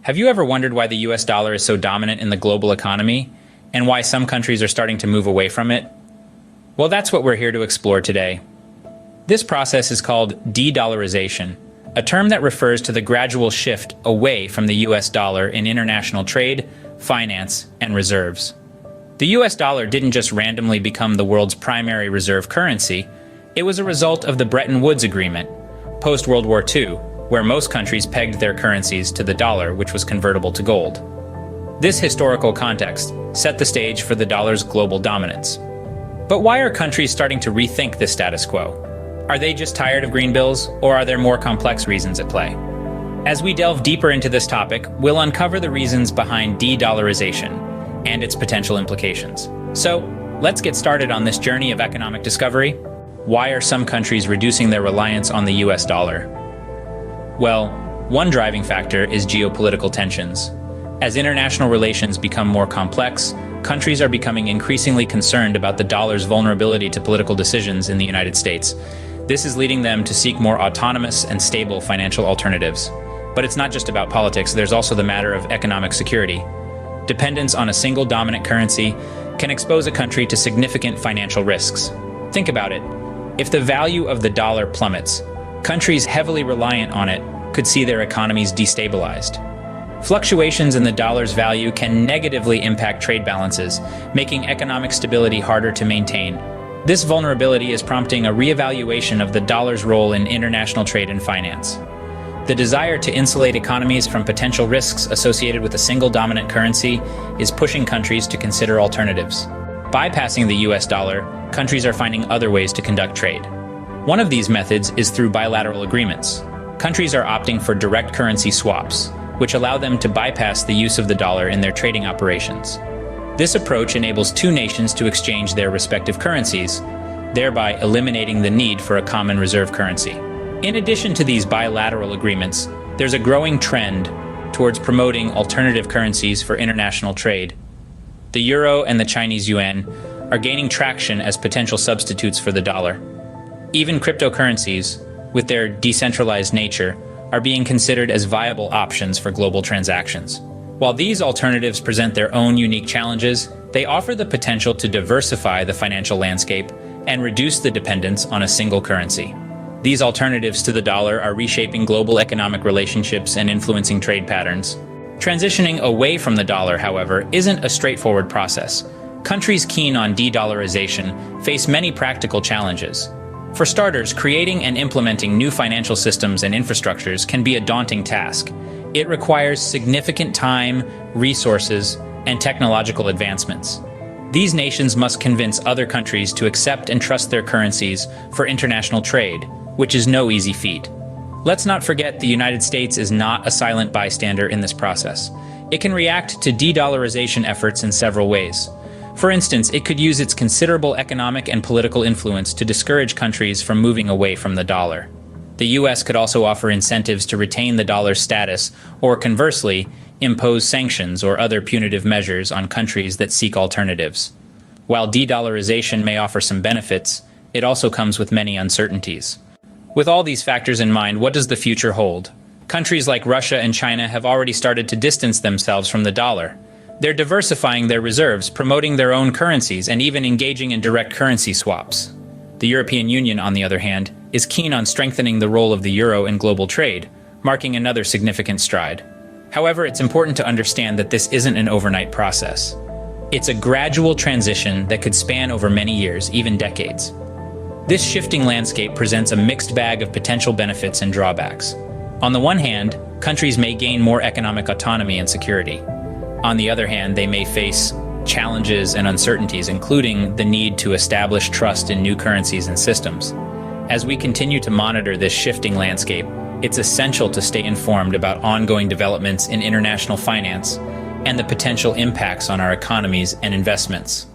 Have you ever wondered why the US dollar is so dominant in the global economy, and why some countries are starting to move away from it? Well, that's what we're here to explore today. This process is called de-dollarization, a term that refers to the gradual shift away from the US dollar in international trade, finance, and reserves. The US dollar didn't just randomly become the world's primary reserve currency, it was a result of the Bretton Woods Agreement, post-World+Vue, where most countries pegged their currencies to the dollar, which was convertible to gold. This historical context set the stage for the dollar's global dominance. But why are countries starting to rethink this status quo? Are they just tired of green bills, or are there more complex reasons at play? As we delve deeper into this topic, we'll uncover the reasons behind de-dollarization and its potential implications. So, let's get started on this journey of economic discovery. Why are some countries reducing their reliance on the US dollar? Well, one driving factor is geopolitical tensions. As international relations become more complex, countries are becoming increasingly concerned about the dollar's vulnerability to political decisions in the United States. This is leading them to seek more autonomous and stable financial alternatives. But it's not just about politics, there's also the matter of economic security. Dependence on a single dominant currency can expose a country to significant financial risks. Think about it. If the value of the dollar plummets, countries heavily reliant on it could see their economies destabilized. Fluctuations in the dollar's value can negatively impact trade balances, making economic stability harder to maintain. This vulnerability is prompting a reevaluation of the dollar's role in international trade and finance. The desire to insulate economies from potential risks associated with a single dominant currency is pushing countries to consider alternatives. Bypassing the US dollar, countries are finding other ways to conduct trade. One of these methods is through bilateral agreements. Countries are opting for direct currency swaps, which allow them to bypass the use of the dollar in their trading operations. This approach enables two nations to exchange their respective currencies, thereby eliminating the need for a common reserve currency. In addition to these bilateral agreements, there's a growing trend towards promoting alternative currencies for international trade. The euro and the Chinese yuan are gaining traction as potential substitutes for the dollar. Even cryptocurrencies, with their decentralized nature, are being considered as viable options for global transactions. While these alternatives present their own unique challenges, they offer the potential to diversify the financial landscape and reduce the dependence on a single currency. These alternatives to the dollar are reshaping global economic relationships and influencing trade patterns. Transitioning away from the dollar, however, isn't a straightforward process. Countries keen on de-dollarization face many practical challenges. For starters, creating and implementing new financial systems and infrastructures can be a daunting task. It requires significant time, resources, and technological advancements. These nations must convince other countries to accept and trust their currencies for international trade, which is no easy feat. Let's not forget the United States is not a silent bystander in this process. It can react to de-dollarization efforts in several ways. For instance, it could use its considerable economic and political influence to discourage countries from moving away from the dollar. The US could also offer incentives to retain the dollar's status, or conversely, impose sanctions or other punitive measures on countries that seek alternatives. While de-dollarization may offer some benefits, it also comes with many uncertainties. With all these factors in mind, what does the future hold? Countries like Russia and China have already started to distance themselves from the dollar. They're diversifying their reserves, promoting their own currencies, and even engaging in direct currency swaps. The European Union, on the other hand, is keen on strengthening the role of the euro in global trade, marking another significant stride. However, it's important to understand that this isn't an overnight process. It's a gradual transition that could span over many years, even decades. This shifting landscape presents a mixed bag of potential benefits and drawbacks. On the one hand, countries may gain more economic autonomy and security. On the other hand, they may face challenges and uncertainties, including the need to establish trust in new currencies and systems. As we continue to monitor this shifting landscape, it's essential to stay informed about ongoing developments in international finance and the potential impacts on our economies and investments.